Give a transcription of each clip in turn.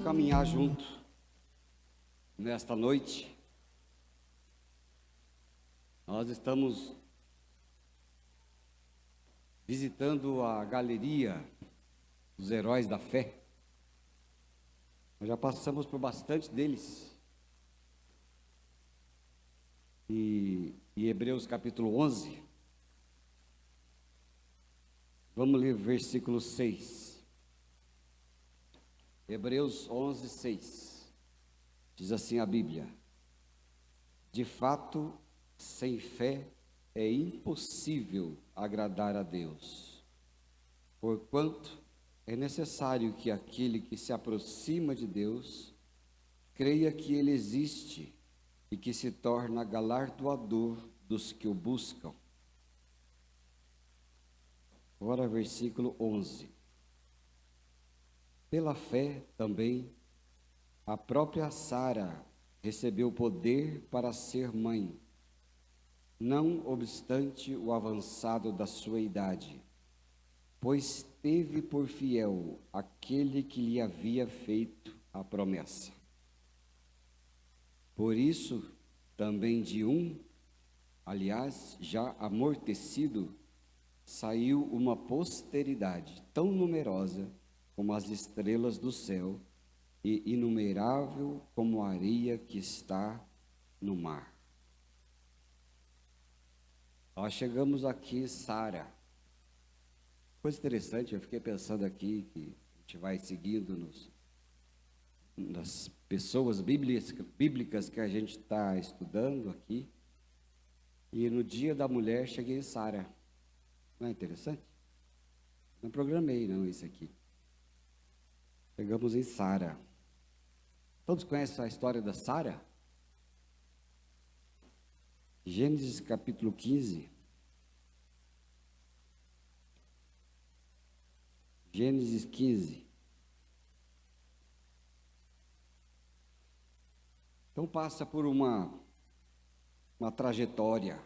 caminhar junto nesta noite. Nós estamos visitando a galeria dos heróis da fé. Nós já passamos por bastante deles. E Hebreus capítulo 11, vamos ler versículo 6. Hebreus 11, 6. Diz assim a Bíblia: de fato, sem fé é impossível agradar a Deus, porquanto é necessário que aquele que se aproxima de Deus creia que Ele existe e que se torna galardoador dos que o buscam. Agora, versículo 11. Pela fé também, a própria Sara recebeu poder para ser mãe, não obstante o avançado da sua idade, pois teve por fiel aquele que lhe havia feito a promessa. Por isso, também de aliás, já amortecido, saiu uma posteridade tão numerosa como as estrelas do céu e inumerável como a areia que está no mar. Nós chegamos aqui, Sara. Coisa interessante, eu fiquei pensando aqui que a gente vai seguindo nas pessoas bíblicas que a gente está estudando aqui. E no dia da mulher cheguei em Sara. Não é interessante? Não programei não isso aqui. Chegamos em Sara. Todos conhecem a história da Sara? Gênesis capítulo 15. Gênesis 15. Então passa por uma trajetória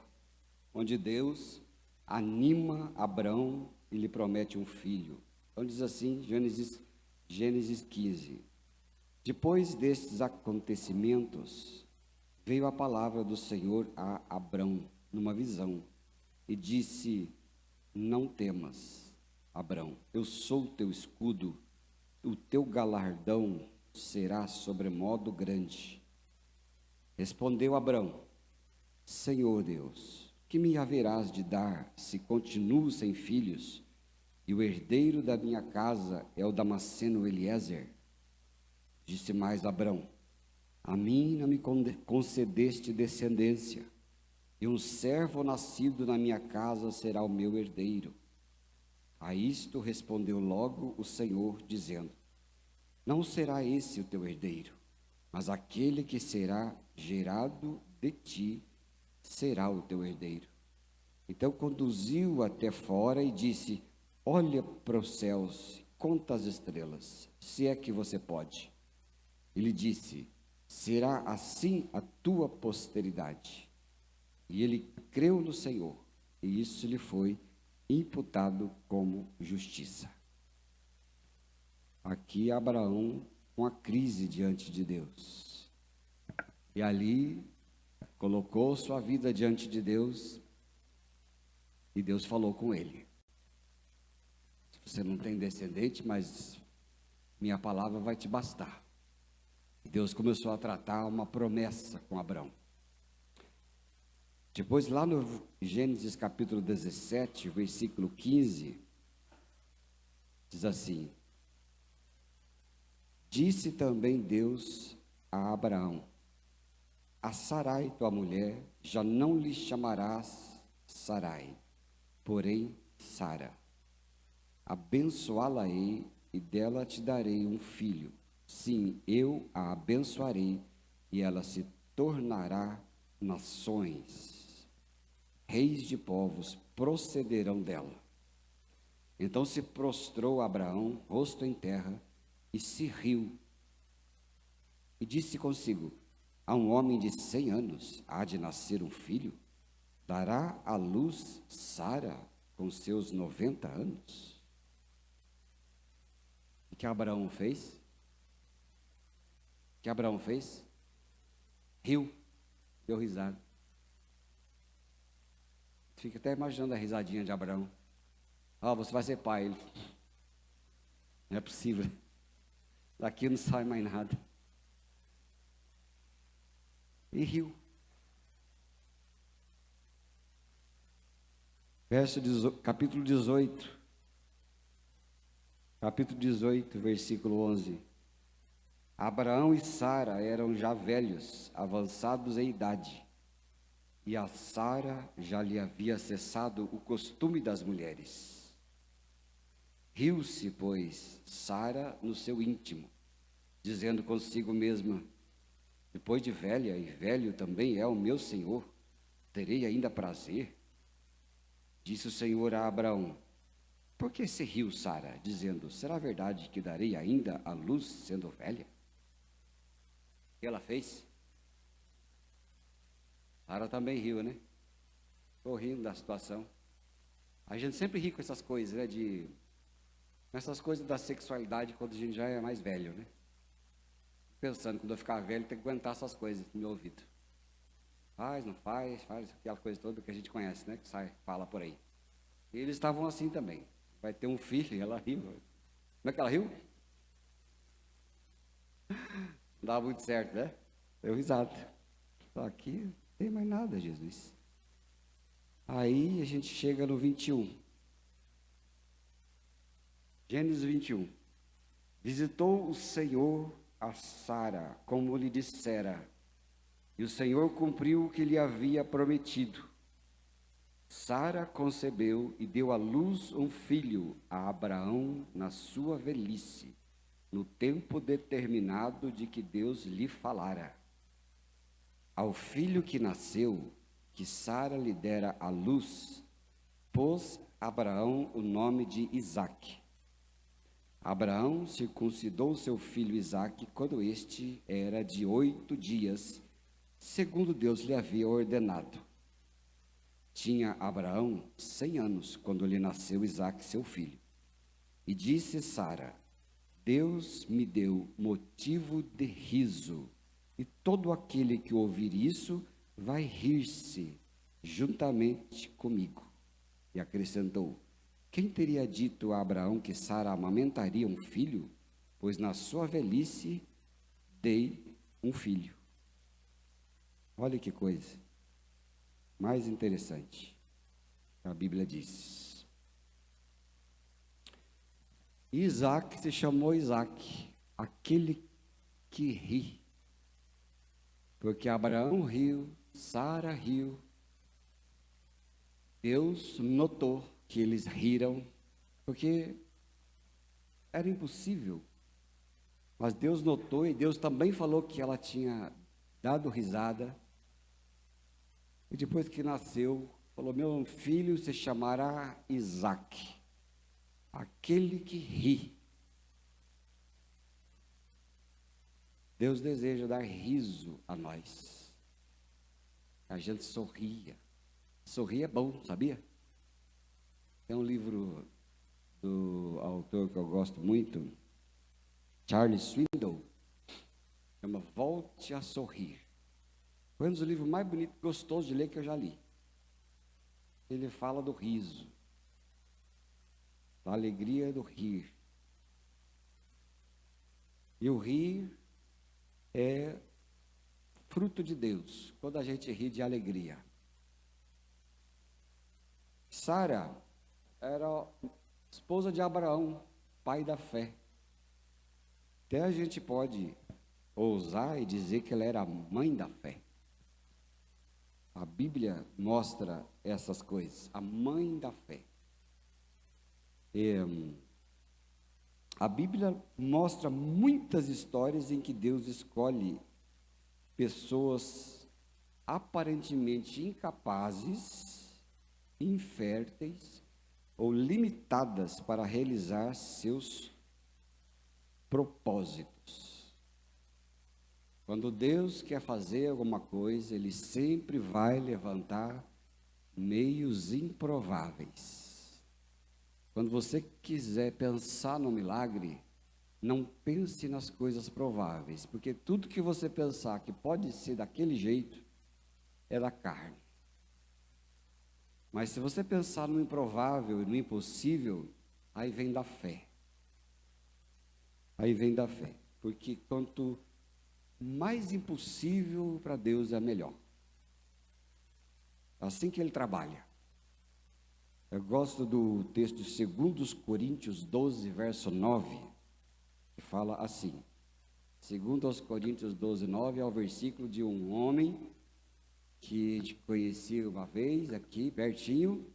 onde Deus anima Abrão e lhe promete um filho. Então diz assim, Gênesis 15. Depois destes acontecimentos, veio a palavra do Senhor a Abrão numa visão e disse: não temas, Abrão, eu sou teu escudo, o teu galardão será sobremodo grande. Respondeu Abrão: Senhor Deus, que me haverás de dar se continuo sem filhos, e o herdeiro da minha casa é o Damasceno Eliezer? Disse mais Abrão: a mim não me concedeste descendência, e um servo nascido na minha casa será o meu herdeiro. A isto respondeu logo o Senhor, dizendo: não será esse o teu herdeiro, mas aquele que será gerado de ti será o teu herdeiro. Então conduziu-o até fora e disse: olha para os céus, conta as estrelas, se é que você pode. Ele disse: será assim a tua posteridade. E ele creu no Senhor, e isso lhe foi imputado como justiça. Aqui Abraão com a crise diante de Deus. E ali colocou sua vida diante de Deus, e Deus falou com ele: você não tem descendente, mas minha palavra vai te bastar. Deus começou a tratar uma promessa com Abrão. Depois, lá no Gênesis capítulo 17, versículo 15, diz assim: disse também Deus a Abraão: a Sarai, tua mulher, já não lhe chamarás Sarai, porém Sara. Abençoá-la-ei e dela te darei um filho. Sim, eu a abençoarei e ela se tornará nações. Reis de povos procederão dela. Então se prostrou Abraão, rosto em terra, e se riu. E disse consigo: a um homem de 100 anos há de nascer um filho? Dará à luz Sara com seus 90 anos? O que Abraão fez? que Abraão fez? Riu, deu risada. Fica até imaginando a risadinha de Abraão. Você vai ser pai. Ele, não é possível. Daqui não sai mais nada. E riu. Capítulo 18. Capítulo 18, versículo 11. Abraão e Sara eram já velhos, avançados em idade, e a Sara já lhe havia cessado o costume das mulheres. Riu-se, pois, Sara no seu íntimo, dizendo consigo mesma: depois de velha, e velho também é o meu senhor, terei ainda prazer? Disse o Senhor a Abraão: por que se riu Sara, dizendo: será verdade que darei ainda à luz sendo velha? O que ela fez? Sara também riu, né? Estou rindo da situação. A gente sempre ri com essas coisas, né? Essas coisas da sexualidade quando a gente já é mais velho, né? Pensando, quando eu ficar velho, tem que aguentar essas coisas no meu ouvido. Faz, não faz, aquela coisa toda que a gente conhece, né? Que fala por aí. E eles estavam assim também. Vai ter um filho, e ela riu. Como é que ela riu? Não dava muito certo, né? Deu risada. Só aqui não tem mais nada, Jesus. Aí a gente chega no 21. Gênesis 21. Visitou o Senhor a Sara, como lhe dissera, e o Senhor cumpriu o que lhe havia prometido. Sara concebeu e deu à luz um filho a Abraão na sua velhice, no tempo determinado de que Deus lhe falara. Ao filho que nasceu, que Sara lhe dera à luz, pôs Abraão o nome de Isaque. Abraão circuncidou seu filho Isaque quando este era de 8 dias, segundo Deus lhe havia ordenado. Tinha Abraão 100 anos quando lhe nasceu Isaque, seu filho. E disse Sara: Deus me deu motivo de riso, e todo aquele que ouvir isso vai rir-se juntamente comigo. E acrescentou: quem teria dito a Abraão que Sara amamentaria um filho? Pois na sua velhice dei um filho. Olha que coisa mais interessante. A Bíblia diz: Isaac se chamou Isaac, aquele que ri. Porque Abraão riu, Sara riu. Deus notou que eles riram, porque era impossível. Mas Deus notou, e Deus também falou que ela tinha dado risada. E depois que nasceu, falou: meu filho se chamará Isaque, aquele que ri. Deus deseja dar riso a nós. A gente sorria. Sorrir é bom, sabia? Tem um livro do autor que eu gosto muito, Charles Swindoll, chama Volte a Sorrir. Foi um dos livros mais bonitos, gostosos de ler que eu já li. Ele fala do riso, da alegria do rir. E o rir é fruto de Deus, quando a gente ri de alegria. Sara era esposa de Abraão, pai da fé. Até a gente pode ousar e dizer que ela era a mãe da fé. A Bíblia mostra essas coisas, a mãe da fé. A Bíblia mostra muitas histórias em que Deus escolhe pessoas aparentemente incapazes, inférteis ou limitadas para realizar seus propósitos. Quando Deus quer fazer alguma coisa, Ele sempre vai levantar meios improváveis. Quando você quiser pensar no milagre, não pense nas coisas prováveis, porque tudo que você pensar que pode ser daquele jeito é da carne. Mas se você pensar no improvável e no impossível, aí vem da fé. Aí vem da fé. Porque quanto mais impossível para Deus é melhor. Assim que Ele trabalha. Eu gosto do texto de 2 Coríntios 12, verso 9, que fala assim. 2 Coríntios 12, 9 é o versículo de um homem que a gente conhecia uma vez aqui, pertinho,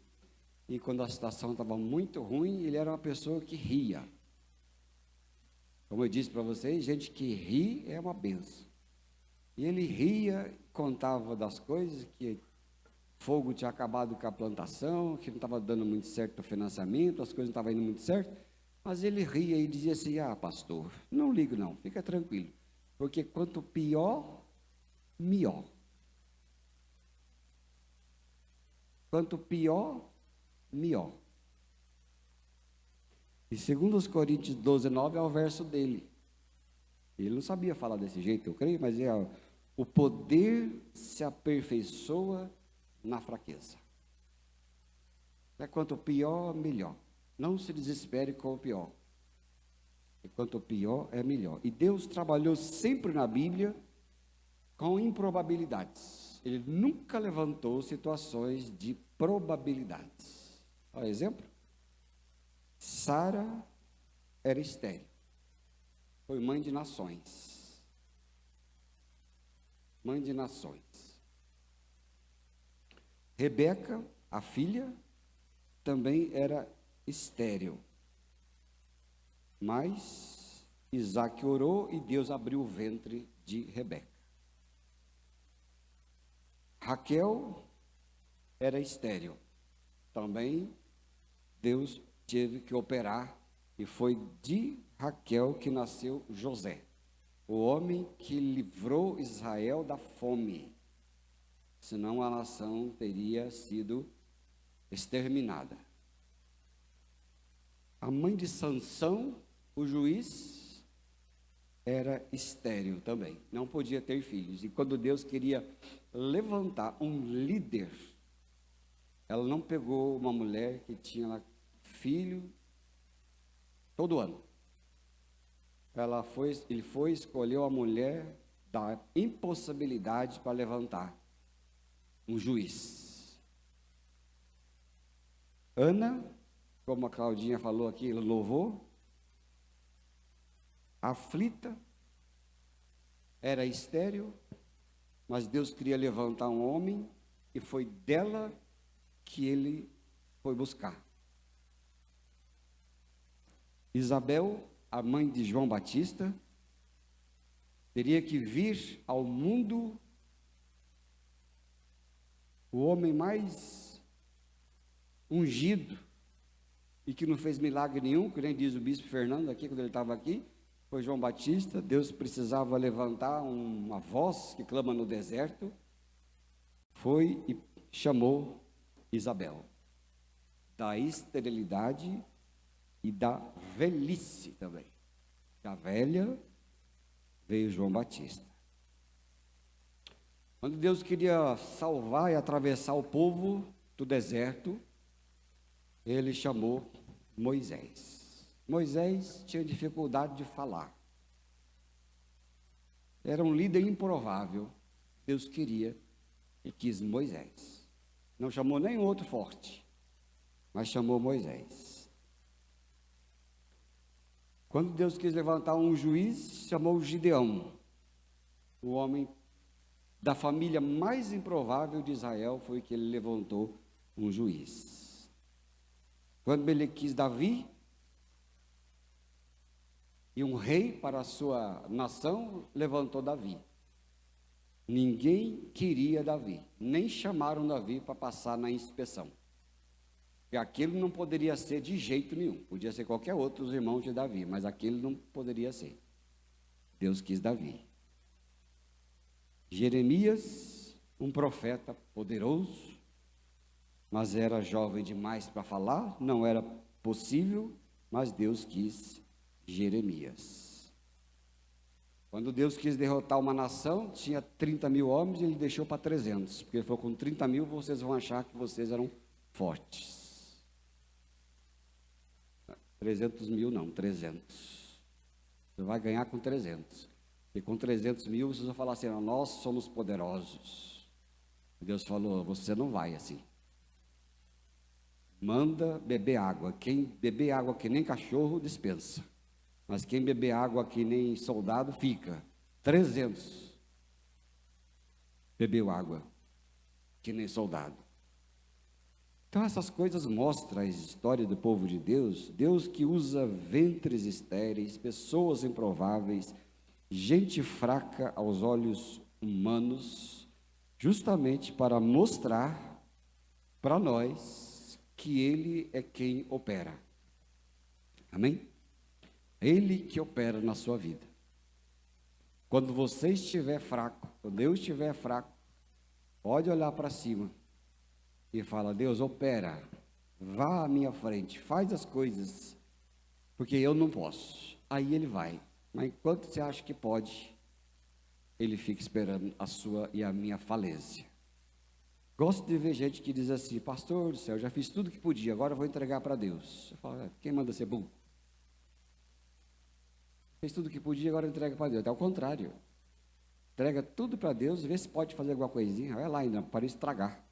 e quando a situação estava muito ruim, ele era uma pessoa que ria. Como eu disse para vocês, gente que ri é uma benção. E ele ria, contava das coisas, que fogo tinha acabado com a plantação, que não estava dando muito certo o financiamento, as coisas não estavam indo muito certo, mas ele ria e dizia assim, pastor, não ligo não, fica tranquilo, porque quanto pior, melhor. Quanto pior, melhor. E 2 Coríntios 12, 9 é o verso dele. Ele não sabia falar desse jeito, eu creio, mas o poder se aperfeiçoa na fraqueza. Quanto pior, melhor. Não se desespere com o pior. E quanto pior, é melhor. E Deus trabalhou sempre na Bíblia com improbabilidades. Ele nunca levantou situações de probabilidades. Por exemplo, Sara era estéril. Foi mãe de nações. Mãe de nações. Rebeca, a filha, também era estéril. Mas Isaac orou e Deus abriu o ventre de Rebeca. Raquel era estéril. Também Deus teve que operar e foi de Raquel que nasceu José, o homem que livrou Israel da fome. Senão a nação teria sido exterminada. A mãe de Sansão, o juiz, era estéril também, não podia ter filhos. E quando Deus queria levantar um líder, ela não pegou uma mulher que tinha filho todo ano. Ele foi escolher a mulher da impossibilidade para levantar um juiz. Ana, como a Claudinha falou aqui, louvou, aflita, era estéril, mas Deus queria levantar um homem e foi dela que ele foi buscar. Isabel, a mãe de João Batista, teria que vir ao mundo o homem mais ungido e que não fez milagre nenhum, que nem diz o bispo Fernando aqui, quando ele estava aqui, foi João Batista. Deus precisava levantar uma voz que clama no deserto, foi e chamou Isabel, da esterilidade e da velhice também. Da velha veio João Batista. Quando Deus queria salvar e atravessar o povo do deserto, ele chamou Moisés. Moisés tinha dificuldade de falar. Era um líder improvável. Deus queria e quis Moisés. Não chamou nem outro forte, mas chamou Moisés. Quando Deus quis levantar um juiz, chamou Gideão. O homem da família mais improvável de Israel foi que ele levantou um juiz. Quando ele quis Davi, e um rei para a sua nação, levantou Davi. Ninguém queria Davi, nem chamaram Davi para passar na inspeção. Porque aquilo não poderia ser de jeito nenhum. Podia ser qualquer outro dos irmãos de Davi, mas aquilo não poderia ser. Deus quis Davi. Jeremias, um profeta poderoso, mas era jovem demais para falar, não era possível, mas Deus quis Jeremias. Quando Deus quis derrotar uma nação, tinha 30 mil homens e ele deixou para 300, porque ele falou, com 30 mil vocês vão achar que vocês eram fortes. 300 mil não, 300. Você vai ganhar com 300. E com 300 mil vocês vão falar assim, nós somos poderosos. Deus falou, você não vai assim. Manda beber água. Quem beber água que nem cachorro, dispensa. Mas quem beber água que nem soldado, fica. 300 bebeu água que nem soldado. Então essas coisas mostram a história do povo de Deus. Deus que usa ventres estéreis, pessoas improváveis, gente fraca aos olhos humanos, justamente para mostrar para nós que Ele é quem opera. Amém? Ele que opera na sua vida. Quando você estiver fraco, quando eu estiver fraco, pode olhar para cima e fala, Deus, opera, vá à minha frente, faz as coisas, porque eu não posso. Aí ele vai. Mas enquanto você acha que pode, ele fica esperando a sua e a minha falência. Gosto de ver gente que diz assim, pastor do céu, já fiz tudo que podia, agora eu vou entregar para Deus. Eu falo, quem manda ser burro? Fez tudo que podia, agora entrega para Deus. Até o contrário. Entrega tudo para Deus, vê se pode fazer alguma coisinha. Vai lá ainda, para estragar.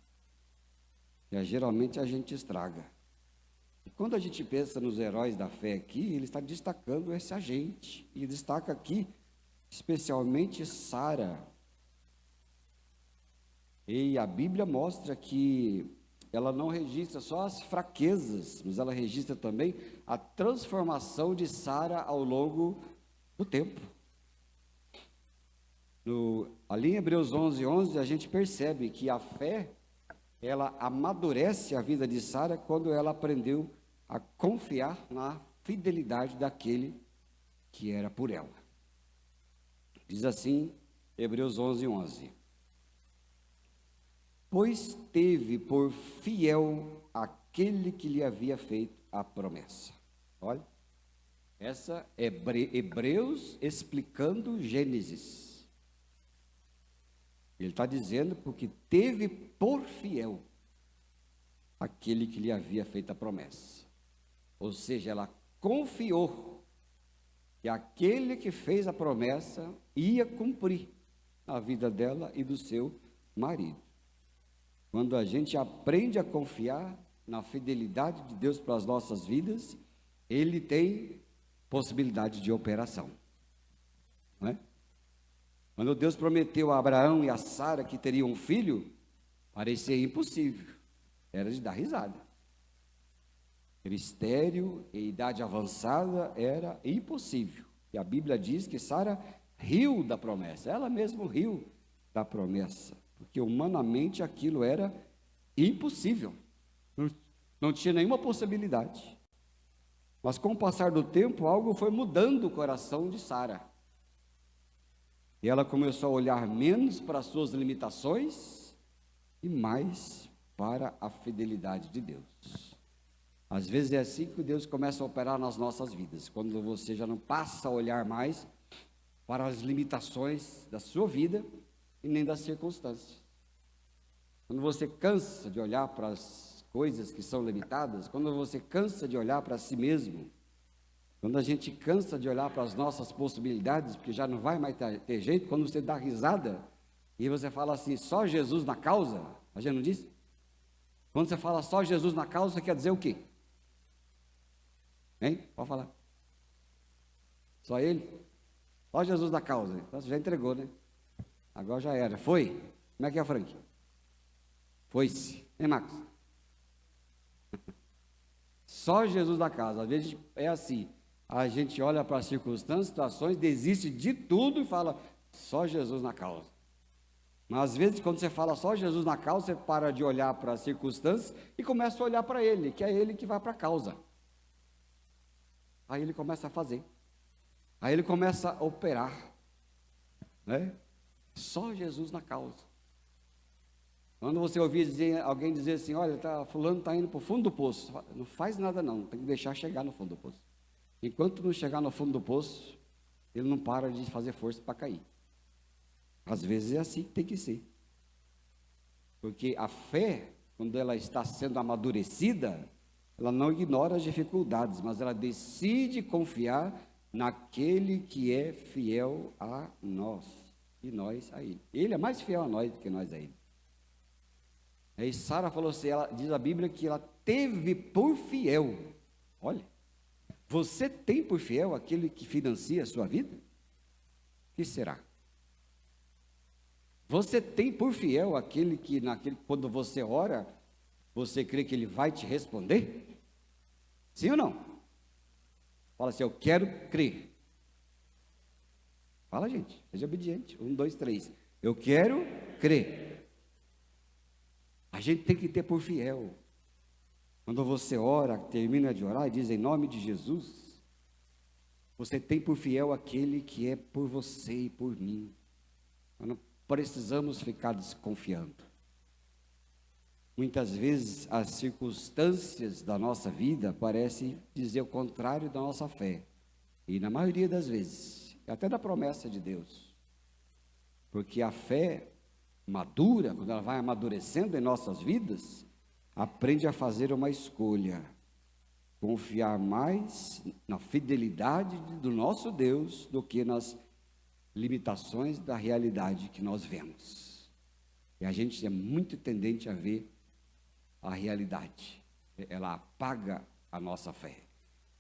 E geralmente a gente estraga. E quando a gente pensa nos heróis da fé aqui, ele está destacando esse agente. E destaca aqui, especialmente Sara. E a Bíblia mostra que ela não registra só as fraquezas, mas ela registra também a transformação de Sara ao longo do tempo. Ali em Hebreus 11:11, a gente percebe que a fé, ela amadurece a vida de Sara quando ela aprendeu a confiar na fidelidade daquele que era por ela. Diz assim, Hebreus 11:11. Pois teve por fiel aquele que lhe havia feito a promessa. Olha, essa é Hebreus explicando Gênesis. Ele está dizendo porque teve por fiel aquele que lhe havia feito a promessa. Ou seja, ela confiou que aquele que fez a promessa ia cumprir a vida dela e do seu marido. Quando a gente aprende a confiar na fidelidade de Deus para as nossas vidas, Ele tem possibilidade de operação. Não é? Quando Deus prometeu a Abraão e a Sara que teriam um filho, parecia impossível. Era de dar risada. Era estéril, em idade avançada, era impossível. E a Bíblia diz que Sara riu da promessa. Ela mesma riu da promessa. Porque humanamente aquilo era impossível. Não tinha nenhuma possibilidade. Mas com o passar do tempo, algo foi mudando o coração de Sara. E ela começou a olhar menos para as suas limitações e mais para a fidelidade de Deus. Às vezes é assim que Deus começa a operar nas nossas vidas. Quando você já não passa a olhar mais para as limitações da sua vida e nem das circunstâncias. Quando você cansa de olhar para as coisas que são limitadas, quando você cansa de olhar para si mesmo, quando a gente cansa de olhar para as nossas possibilidades, porque já não vai mais ter jeito, quando você dá risada e você fala assim, só Jesus na causa, a gente não diz? Quando você fala só Jesus na causa, quer dizer o quê? Hein? Pode falar. Só Ele? Só Jesus na causa. Então você já entregou, né? Agora já era. Foi? Como é que é, Frank? Foi-se. Hein, Marcos? Só Jesus na causa. Às vezes é assim. A gente olha para as circunstâncias, situações, desiste de tudo e fala, só Jesus na causa. Mas às vezes, quando você fala só Jesus na causa, você para de olhar para as circunstâncias e começa a olhar para Ele, que é Ele que vai para a causa. Aí Ele começa a fazer. Aí Ele começa a operar. Né? Só Jesus na causa. Quando você ouvir alguém dizer assim, olha, fulano está indo para o fundo do poço. Não faz nada não, tem que deixar chegar no fundo do poço. Enquanto não chegar no fundo do poço, ele não para de fazer força para cair. Às vezes é assim que tem que ser. Porque a fé, quando ela está sendo amadurecida, ela não ignora as dificuldades, mas ela decide confiar naquele que é fiel a nós, e nós a ele. Ele é mais fiel a nós do que nós a ele. Aí Sara falou assim, ela, diz a Bíblia que ela teve por fiel. Olha, você tem por fiel aquele que financia a sua vida? O que será? Você tem por fiel aquele que, quando você ora, você crê que ele vai te responder? Sim ou não? Fala assim, eu quero crer. Fala, gente, seja obediente. 1, 2, 3. Eu quero crer. A gente tem que ter por fiel. Quando você ora, termina de orar e diz em nome de Jesus, você tem por fiel aquele que é por você e por mim. Nós não precisamos ficar desconfiando. Muitas vezes as circunstâncias da nossa vida parecem dizer o contrário da nossa fé. E na maioria das vezes, até da promessa de Deus. Porque a fé madura, quando ela vai amadurecendo em nossas vidas, aprende a fazer uma escolha. Confiar mais na fidelidade do nosso Deus do que nas limitações da realidade que nós vemos. E a gente é muito tendente a ver a realidade. Ela apaga a nossa fé.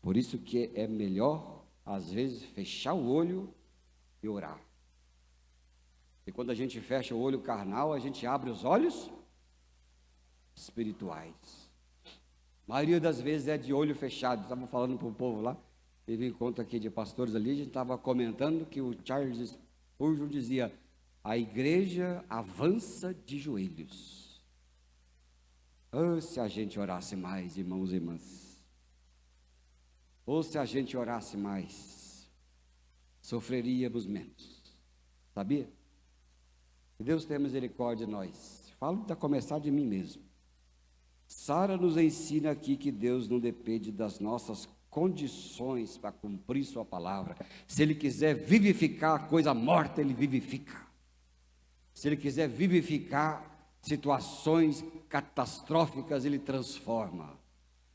Por isso que é melhor, às vezes, fechar o olho e orar. E quando a gente fecha o olho carnal, a gente abre os olhos espirituais. A maioria das vezes é de olho fechado. Estava falando para o povo lá, teve um encontro aqui de pastores ali, a gente estava comentando que o Charles Spurgeon dizia, a igreja avança de joelhos. Oh, se a gente orasse mais, irmãos e irmãs. Ou se a gente orasse mais, sofreríamos menos. Sabia? Que Deus tenha misericórdia de nós. Falo para começar de mim mesmo. Sara nos ensina aqui que Deus não depende das nossas condições para cumprir sua palavra. Se Ele quiser vivificar a coisa morta, Ele vivifica. Se Ele quiser vivificar situações catastróficas, Ele transforma.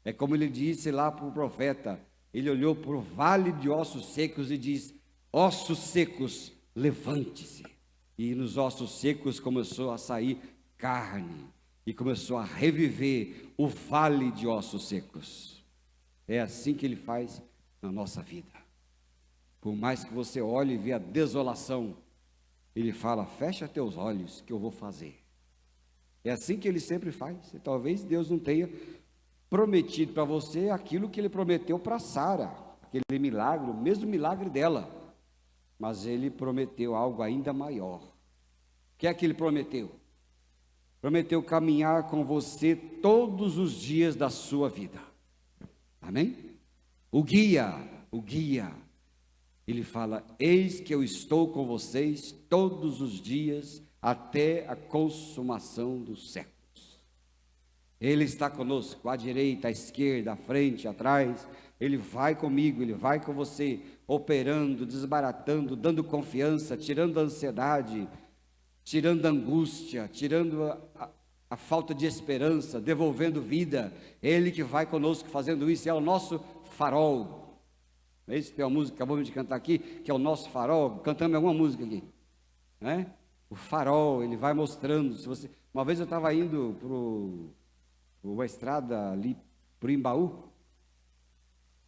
É como Ele disse lá para o profeta, Ele olhou para o vale de ossos secos e diz, ossos secos, levante-se. E nos ossos secos começou a sair carne. E começou a reviver o vale de ossos secos. É assim que Ele faz na nossa vida. Por mais que você olhe e vê a desolação, Ele fala, fecha teus olhos que eu vou fazer. É assim que Ele sempre faz. E talvez Deus não tenha prometido para você aquilo que Ele prometeu para Sara, aquele milagre, o mesmo milagre dela. Mas Ele prometeu algo ainda maior. O que é que Ele prometeu? Prometeu caminhar com você todos os dias da sua vida. Amém? O guia, ele fala, eis que eu estou com vocês todos os dias até a consumação dos séculos. Ele está conosco, à direita, à esquerda, à frente, atrás. Ele vai comigo, Ele vai com você, operando, desbaratando, dando confiança, tirando a ansiedade, tirando a angústia, tirando a falta de esperança, devolvendo vida. Ele que vai conosco fazendo isso, é o nosso farol. Não é isso? Tem uma música que acabamos de cantar aqui, que é o nosso farol. Cantamos alguma música aqui, né? O farol, ele vai mostrando. Se você... Uma vez eu estava indo para uma estrada ali para o Imbaú.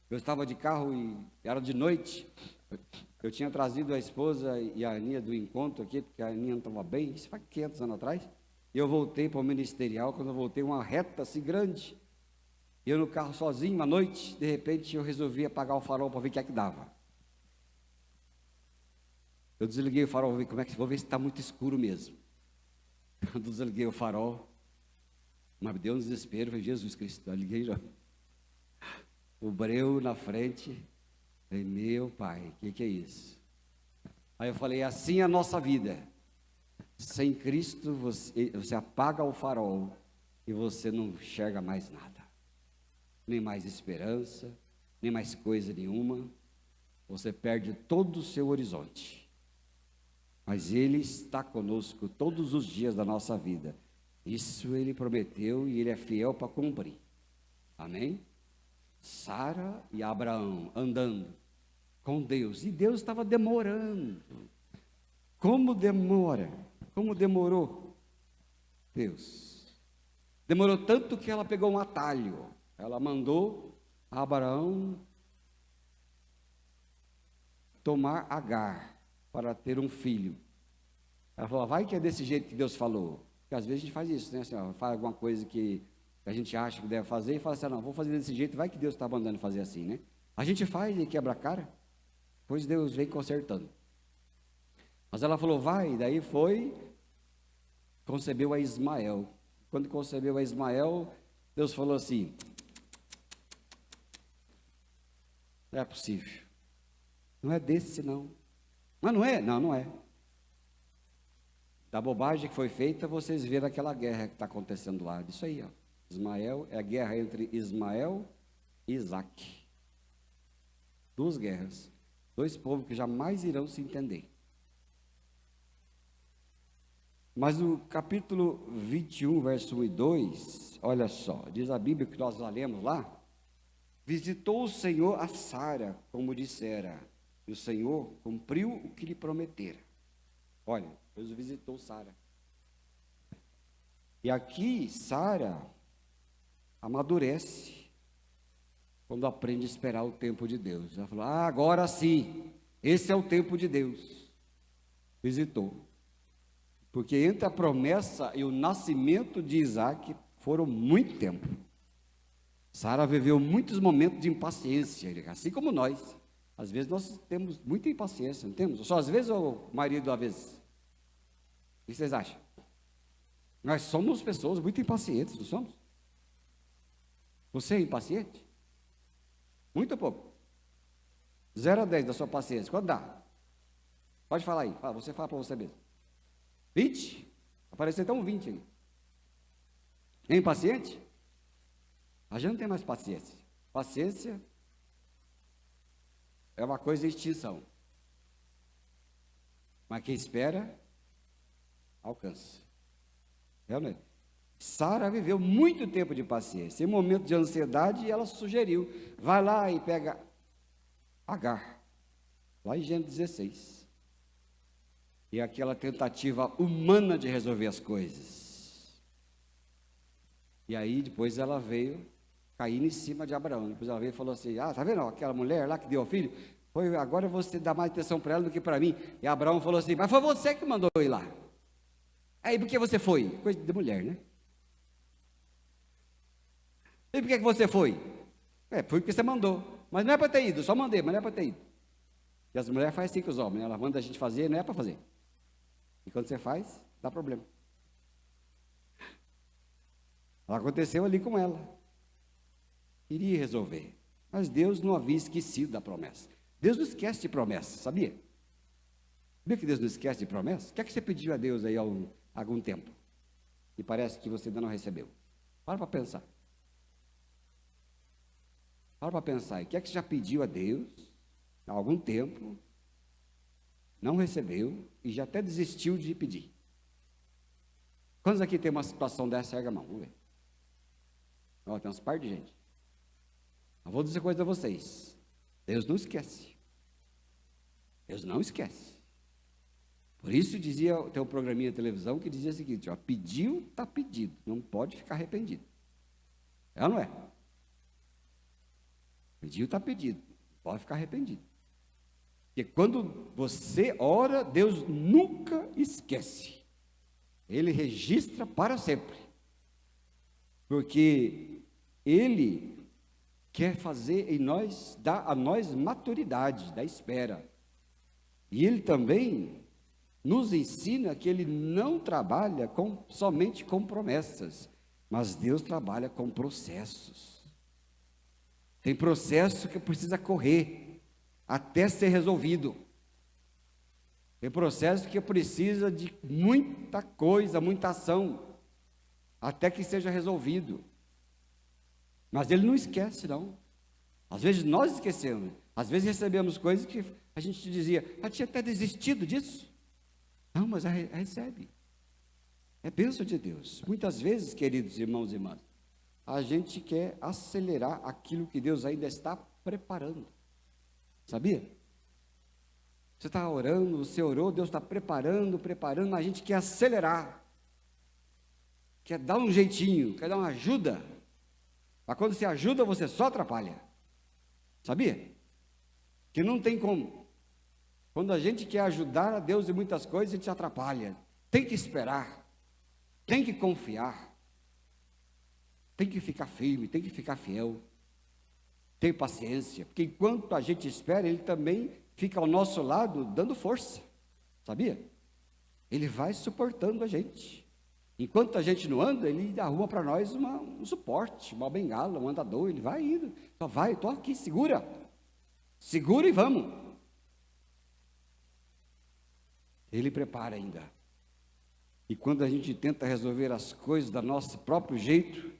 Eu estava de carro e era de noite. Eu tinha trazido a esposa e a Aninha do encontro aqui, porque a Aninha não estava bem, isso faz 500 anos atrás. E eu voltei para o ministerial, quando eu voltei, uma reta assim grande. E eu no carro sozinho, à noite, de repente eu resolvi apagar o farol para ver o que é que dava. Eu desliguei o farol, vou ver se está muito escuro mesmo. Eu desliguei o farol, mas me deu um desespero, falei, Jesus Cristo, eu liguei já. O breu na frente. Falei, meu pai, o que é isso? Aí eu falei, assim é a nossa vida. Sem Cristo, você apaga o farol e você não enxerga mais nada. Nem mais esperança, nem mais coisa nenhuma, você perde todo o seu horizonte. Mas Ele está conosco todos os dias da nossa vida. Isso Ele prometeu e Ele é fiel para cumprir. Amém? Sara e Abraão andando com Deus. E Deus estava demorando. Como demora? Como demorou? Deus. Demorou tanto que ela pegou um atalho. Ela mandou Abraão tomar Agar para ter um filho. Ela falou, vai que é desse jeito que Deus falou. Porque às vezes a gente faz isso, né? Assim, ó, faz alguma coisa que a gente acha que deve fazer e fala assim, não, vou fazer desse jeito, vai que Deus está mandando fazer assim, né? A gente faz e quebra a cara, depois Deus vem consertando. Mas ela falou, vai, daí foi, concebeu a Ismael. Quando concebeu a Ismael, Deus falou assim, não é possível, não é desse não. Mas não é? Não, não é. Da bobagem que foi feita, vocês viram aquela guerra que está acontecendo lá. Isso aí, ó. Ismael, é a guerra entre Ismael e Isaac. Duas guerras. Dois povos que jamais irão se entender. Mas no capítulo 21, verso 1 e 2, olha só, diz a Bíblia que nós lemos lá, visitou o Senhor a Sara, como dissera, e o Senhor cumpriu o que lhe prometera. Olha, Deus visitou Sara. E aqui, Sara amadurece quando aprende a esperar o tempo de Deus. Ela falou, agora sim, esse é o tempo de Deus. Visitou. Porque entre a promessa e o nascimento de Isaac foram muito tempo. Sara viveu muitos momentos de impaciência, assim como nós. Às vezes nós temos muita impaciência, não temos? Só às vezes ou a maioria das vezes? O que vocês acham? Nós somos pessoas muito impacientes, não somos? Você é impaciente? Muito ou pouco? 0 a 10 da sua paciência, quanto dá? Pode falar aí, você fala para você mesmo. 20? Apareceu até um 20 aí. É impaciente? A gente não tem mais paciência. Paciência é uma coisa de extinção. Mas quem espera, alcança. Realmente. Sara viveu muito tempo de paciência. Em momento de ansiedade, ela sugeriu, vai lá e pega Agar. Lá em Gênesis 16. E aquela tentativa humana de resolver as coisas. E aí, depois ela veio cair em cima de Abraão. Depois ela veio e falou assim, tá vendo aquela mulher lá que deu ao filho? Agora você dá mais atenção para ela do que para mim. E Abraão falou assim, mas foi você que mandou eu ir lá. Aí, por que você foi? Coisa de mulher, né? E por que você foi? Foi porque você mandou. Mas não é para ter ido, só mandei, mas não é para ter ido. E as mulheres fazem assim com os homens, né? Elas mandam a gente fazer, não é para fazer. E quando você faz, dá problema. Aconteceu ali com ela. Iria resolver. Mas Deus não havia esquecido da promessa. Deus não esquece de promessa, sabia? Sabia que Deus não esquece de promessa? O que é que você pediu a Deus aí há algum tempo? E parece que você ainda não recebeu. Para pensar. Para pensar. O que é que você já pediu a Deus há algum tempo, não recebeu e já até desistiu de pedir? Quantos aqui tem uma situação dessa? Erga a mão, vamos ver. Tem umas par de gente. Eu vou dizer coisa a vocês. Deus não esquece. Deus não esquece. Por isso tem um programinha de televisão que dizia o seguinte, pediu, está pedido, não pode ficar arrependido. É ou não é? Pediu, está pedido, não pode ficar arrependido. Porque quando você ora, Deus nunca esquece. Ele registra para sempre. Porque Ele quer fazer em nós, dar a nós maturidade da espera. E Ele também nos ensina que Ele não trabalha somente com promessas, mas Deus trabalha com processos. Tem processo que precisa correr até ser resolvido. Tem processo que precisa de muita coisa, muita ação, até que seja resolvido. Mas Ele não esquece, não. Às vezes nós esquecemos. Às vezes recebemos coisas que a gente dizia, tinha até desistido disso. Não, mas recebe. É bênção de Deus. Muitas vezes, queridos irmãos e irmãs, a gente quer acelerar aquilo que Deus ainda está preparando. Sabia? Você está orando, você orou, Deus está preparando, mas a gente quer acelerar. Quer dar um jeitinho, quer dar uma ajuda. Mas quando você ajuda, você só atrapalha. Sabia? Que não tem como. Quando a gente quer ajudar a Deus em muitas coisas, a gente atrapalha. Tem que esperar. Tem que confiar. Tem que ficar firme, tem que ficar fiel. Tem paciência. Porque enquanto a gente espera, Ele também fica ao nosso lado dando força. Sabia? Ele vai suportando a gente. Enquanto a gente não anda, Ele arruma para nós um suporte, uma bengala, um andador. Ele vai indo. Só vai, estou aqui, segura. Segura e vamos. Ele prepara ainda. E quando a gente tenta resolver as coisas do nosso próprio jeito,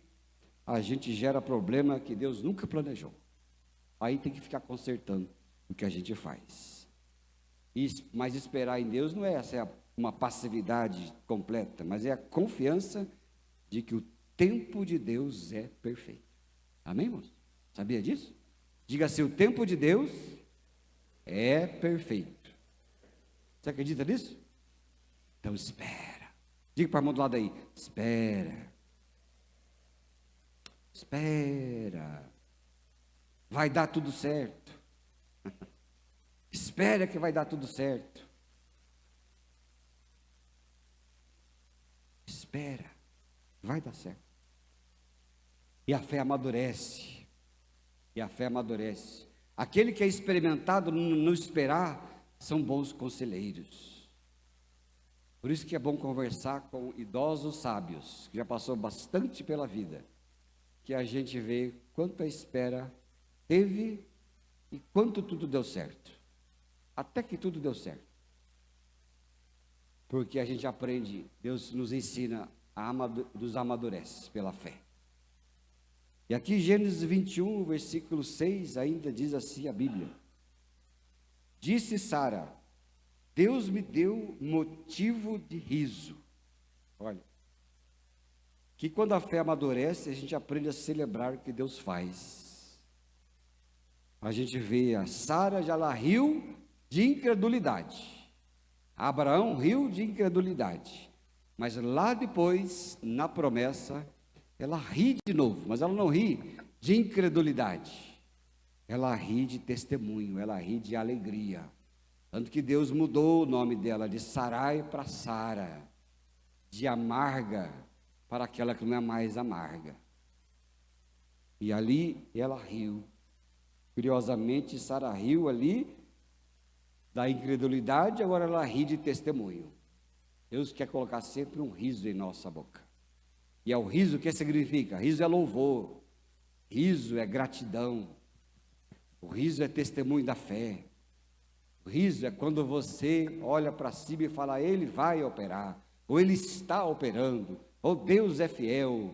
a gente gera problema que Deus nunca planejou. Aí tem que ficar consertando o que a gente faz. Mas esperar em Deus não é uma passividade completa, mas é a confiança de que o tempo de Deus é perfeito. Amém, irmãos? Sabia disso? Diga assim, o tempo de Deus é perfeito. Você acredita nisso? Então espera. Diga para o irmão do lado aí, espera. Espera. Vai dar tudo certo. Espera que vai dar tudo certo. Espera. Vai dar certo. E a fé amadurece. E a fé amadurece. Aquele que é experimentado no esperar são bons conselheiros. Por isso que é bom conversar com idosos sábios, que já passou bastante pela vida, que a gente vê quanto a espera teve e quanto tudo deu certo. Até que tudo deu certo. Porque a gente aprende, Deus nos ensina, nos amadurece pela fé. E aqui Gênesis 21, versículo 6, ainda diz assim a Bíblia. Disse Sara, Deus me deu motivo de riso. Olha, que quando a fé amadurece, a gente aprende a celebrar o que Deus faz. A gente vê a Sara, já ela riu de incredulidade. Abraão riu de incredulidade. Mas lá depois, na promessa, ela ri de novo, mas ela não ri de incredulidade. Ela ri de testemunho, ela ri de alegria. Tanto que Deus mudou o nome dela de Sarai para Sara, de amarga para aquela que não é mais amarga. E ali ela riu. Curiosamente, Sara riu ali da incredulidade, agora ela ri de testemunho. Deus quer colocar sempre um riso em nossa boca. E é o riso, o que significa? Riso é louvor, riso é gratidão, o riso é testemunho da fé. O riso é quando você olha para cima e fala, Ele vai operar, ou Ele está operando, ou Deus é fiel.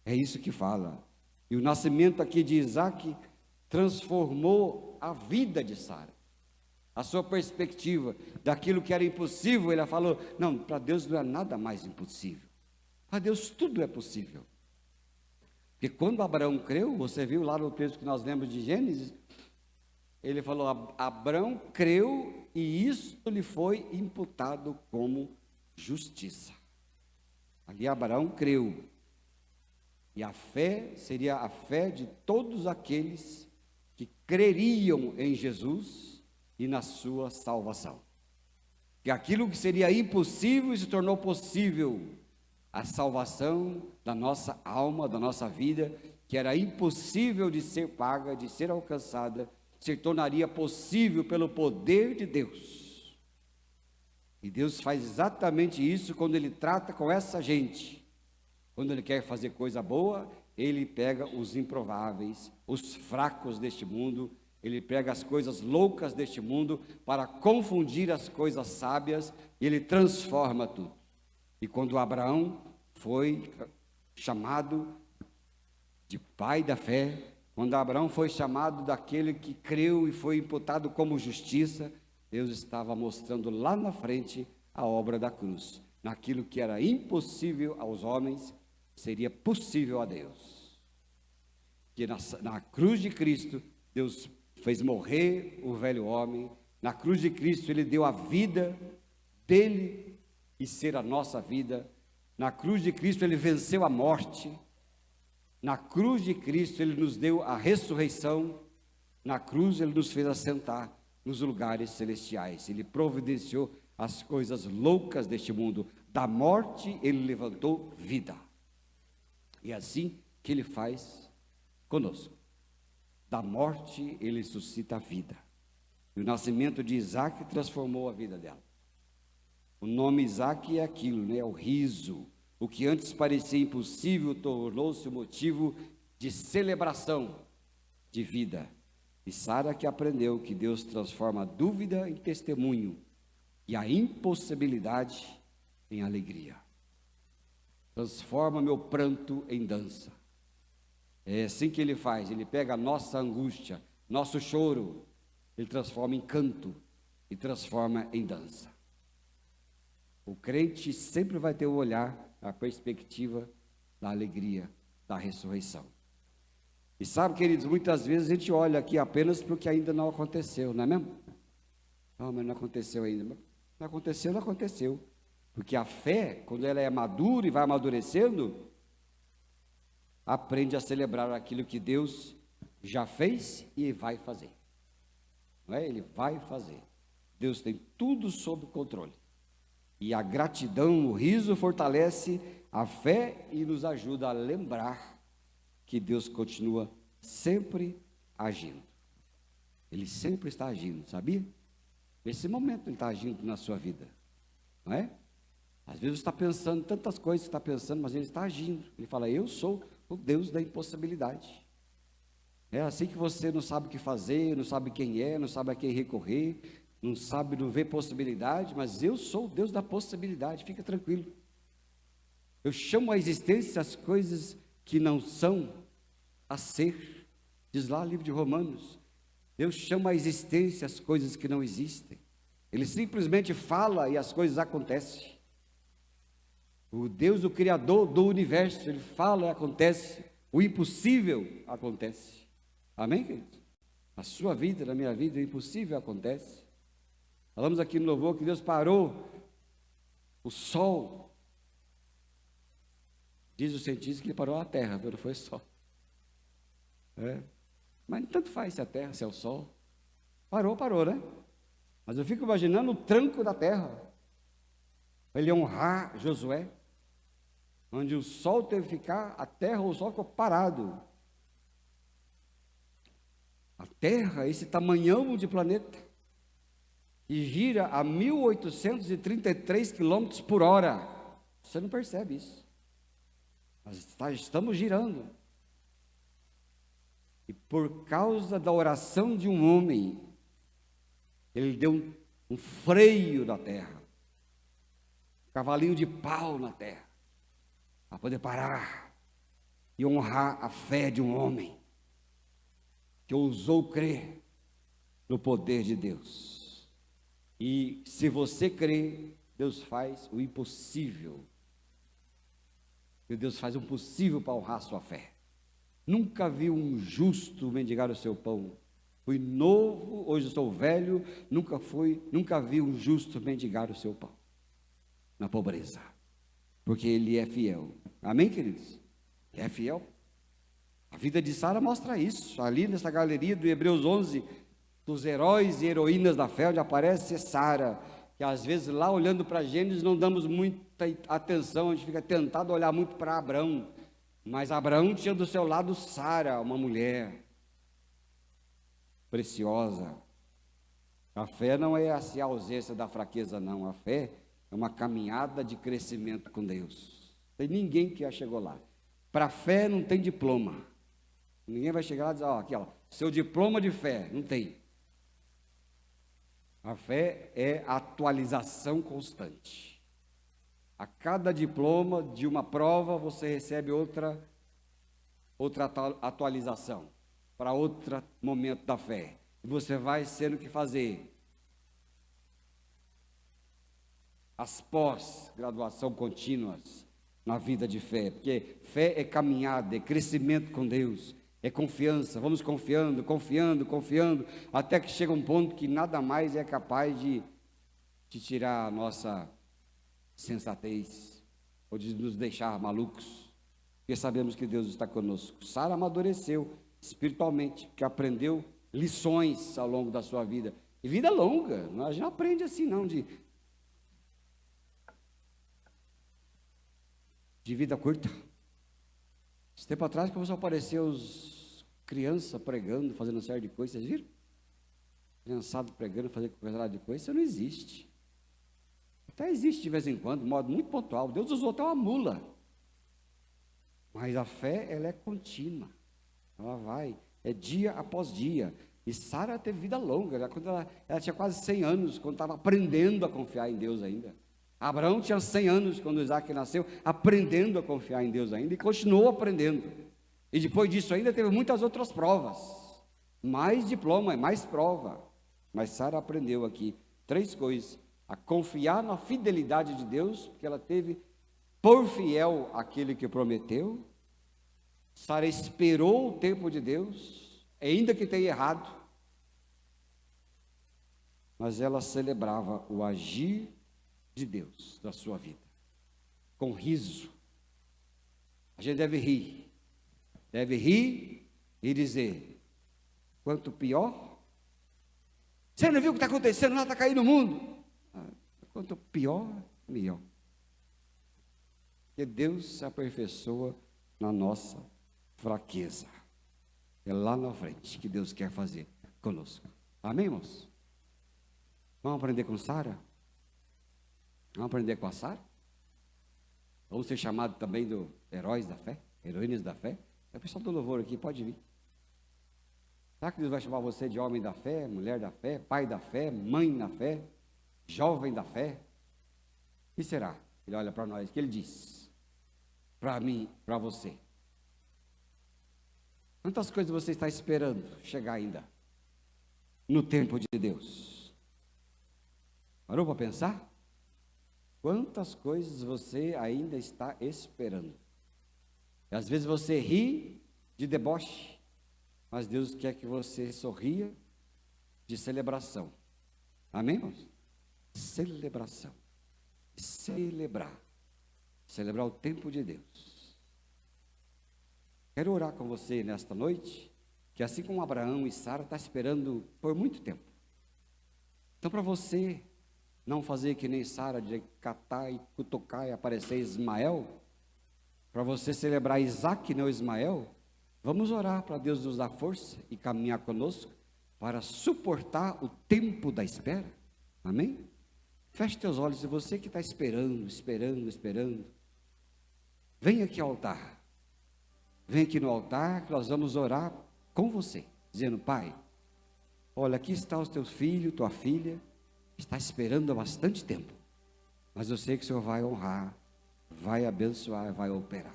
É isso que fala. E o nascimento aqui de Isaac transformou a vida de Sara. A sua perspectiva daquilo que era impossível, ela falou, não, para Deus não é nada mais impossível. Para Deus tudo é possível. Porque quando Abraão creu, você viu lá no texto que nós lemos de Gênesis, ele falou, Abraão creu e isso lhe foi imputado como justiça. Ali Abraão creu. E a fé seria a fé de todos aqueles que creriam em Jesus e na sua salvação. Que aquilo que seria impossível se tornou possível. A salvação da nossa alma, da nossa vida, que era impossível de ser paga, de ser alcançada, se tornaria possível pelo poder de Deus. E Deus faz exatamente isso quando Ele trata com essa gente. Quando Ele quer fazer coisa boa, Ele pega os improváveis, os fracos deste mundo, Ele pega as coisas loucas deste mundo para confundir as coisas sábias e Ele transforma tudo. E quando Abraão foi chamado de pai da fé, quando Abraão foi chamado daquele que creu e foi imputado como justiça, Deus estava mostrando lá na frente a obra da cruz. Naquilo que era impossível aos homens, seria possível a Deus. Que na cruz de Cristo, Deus fez morrer o velho homem. Na cruz de Cristo, Ele deu a vida dele e ser a nossa vida. Na cruz de Cristo, Ele venceu a morte. Na cruz de Cristo, Ele nos deu a ressurreição. Na cruz, Ele nos fez assentar nos lugares celestiais. Ele providenciou as coisas loucas deste mundo. Da morte, Ele levantou vida. E é assim que Ele faz conosco. Da morte, Ele suscita a vida. E o nascimento de Isaac transformou a vida dela. O nome Isaac é aquilo, né? É o riso. O que antes parecia impossível tornou-se um motivo de celebração de vida. E Sara que aprendeu que Deus transforma a dúvida em testemunho e a impossibilidade em alegria. Transforma meu pranto em dança. É assim que Ele faz. Ele pega a nossa angústia, nosso choro, Ele transforma em canto e transforma em dança. O crente sempre vai ter o olhar, a perspectiva da alegria, da ressurreição. E sabe, queridos, muitas vezes a gente olha aqui apenas para o que ainda não aconteceu, não é mesmo? Não, mas não aconteceu ainda. Não aconteceu, não aconteceu. Porque a fé, quando ela é madura e vai amadurecendo, aprende a celebrar aquilo que Deus já fez e vai fazer. Não é? Ele vai fazer. Deus tem tudo sob controle. E a gratidão, o riso fortalece a fé e nos ajuda a lembrar que Deus continua sempre agindo. Ele sempre está agindo, sabia? Nesse momento Ele está agindo na sua vida, não é? Às vezes você está pensando tantas coisas que está pensando, mas Ele está agindo. Ele fala, eu sou o Deus da impossibilidade. É assim que você não sabe o que fazer, não sabe quem é, não sabe a quem recorrer, não sabe, não vê possibilidade, mas eu sou o Deus da possibilidade, fica tranquilo. Eu chamo à existência as coisas que não são a ser, diz lá o livro de Romanos. Deus chama à existência as coisas que não existem. Ele simplesmente fala e as coisas acontecem. O Deus, o Criador do universo, Ele fala e acontece. O impossível acontece. Amém, queridos? Na sua vida, na minha vida, o impossível acontece. Falamos aqui no louvor que Deus parou o sol. Diz o cientista que Ele parou a terra, não foi o sol. Mas tanto faz se é a terra, se é o sol. Parou, né? Mas eu fico imaginando o tranco da terra. Para Ele honrar Josué. Onde o sol teve que ficar, a terra, o sol ficou parado. A terra, esse tamanhão de planeta, e gira a 1833 quilômetros por hora. Você não percebe isso. Mas estamos girando. E por causa da oração de um homem, Ele deu um freio na terra. Um cavalinho de pau na terra. Para poder parar e honrar a fé de um homem que ousou crer no poder de Deus. E se você crê, Deus faz o impossível. E Deus faz o possível para honrar a sua fé. Nunca vi um justo mendigar o seu pão. Fui novo, hoje sou velho, nunca vi um justo mendigar o seu pão. Na pobreza. Porque Ele é fiel. Amém, queridos? É fiel. A vida de Sara mostra isso. Ali nessa galeria do Hebreus 11, dos heróis e heroínas da fé, onde aparece Sara, que às vezes lá olhando para Gênesis não damos muita atenção, a gente fica tentado a olhar muito para Abraão, mas Abraão tinha do seu lado Sara, uma mulher preciosa. A fé não é assim, a ausência da fraqueza, não. A fé é uma caminhada de crescimento com Deus. Tem ninguém que já chegou lá. Para a fé não tem diploma. Ninguém vai chegar lá e dizer, ó, aqui, ó, seu diploma de fé. Não tem. A fé é atualização constante. A cada diploma de uma prova, você recebe outra outra atualização, para outro momento da fé. E você vai sendo que fazer as pós-graduação contínuas na vida de fé, porque fé é caminhada, é crescimento com Deus, é confiança. Vamos confiando, confiando, confiando, até que chega um ponto que nada mais é capaz de tirar a nossa sensatez, ou de nos deixar malucos, porque sabemos que Deus está conosco. Sara amadureceu espiritualmente, porque aprendeu lições ao longo da sua vida, e vida longa, a gente não aprende assim não, de vida curta. Esse tempo atrás começou a aparecer os crianças pregando, fazendo uma série de coisas, vocês viram? Criançado pregando, fazendo coisa de coisa, isso não existe. Até existe de vez em quando, de modo muito pontual. Deus usou até uma mula. Mas a fé, ela é contínua. Ela vai, é dia após dia. E Sara teve vida longa, ela tinha quase 100 anos, quando estava aprendendo a confiar em Deus ainda. Abraão tinha 100 anos quando Isaac nasceu, aprendendo a confiar em Deus ainda, e continuou aprendendo. E depois disso ainda teve muitas outras provas. Mais diploma, mais prova. Mas Sara aprendeu aqui 3 coisas: a confiar na fidelidade de Deus, porque ela teve por fiel aquele que prometeu. Sara esperou o tempo de Deus, ainda que tenha errado, mas ela celebrava o agir de Deus da sua vida, com riso. A gente deve rir e dizer: quanto pior, você não viu o que está acontecendo lá, está caindo o mundo. Quanto pior, melhor. Porque Deus se aperfeiçoa na nossa fraqueza. É lá na frente que Deus quer fazer conosco. Amém, irmãos? Vamos aprender com Sara? Vamos aprender com a Sara? Vamos ser chamados também de heróis da fé, heroínas da fé. É o pessoal do louvor aqui, pode vir. Será que Deus vai chamar você de homem da fé, mulher da fé, pai da fé, mãe da fé, jovem da fé? O que será? Ele olha para nós, o que ele diz? Para mim, para você. Quantas coisas você está esperando chegar ainda no tempo de Deus? Parou para pensar? Quantas coisas você ainda está esperando? E às vezes você ri de deboche, mas Deus quer que você sorria de celebração. Amém, irmãos? Celebração. Celebrar o tempo de Deus. Quero orar com você nesta noite, que assim como Abraão e Sara está esperando por muito tempo. Então, para você não fazer que nem Sara, de catar e cutucar e aparecer Ismael, para você celebrar Isaac e não Ismael, vamos orar para Deus nos dar força e caminhar conosco para suportar o tempo da espera. Amém? Feche teus olhos, e você que está esperando, vem aqui ao altar. Vem aqui no altar, que nós vamos orar com você, dizendo: Pai, olha, aqui está o teu filho, tua filha, está esperando há bastante tempo, mas eu sei que o Senhor vai honrar, vai abençoar, vai operar.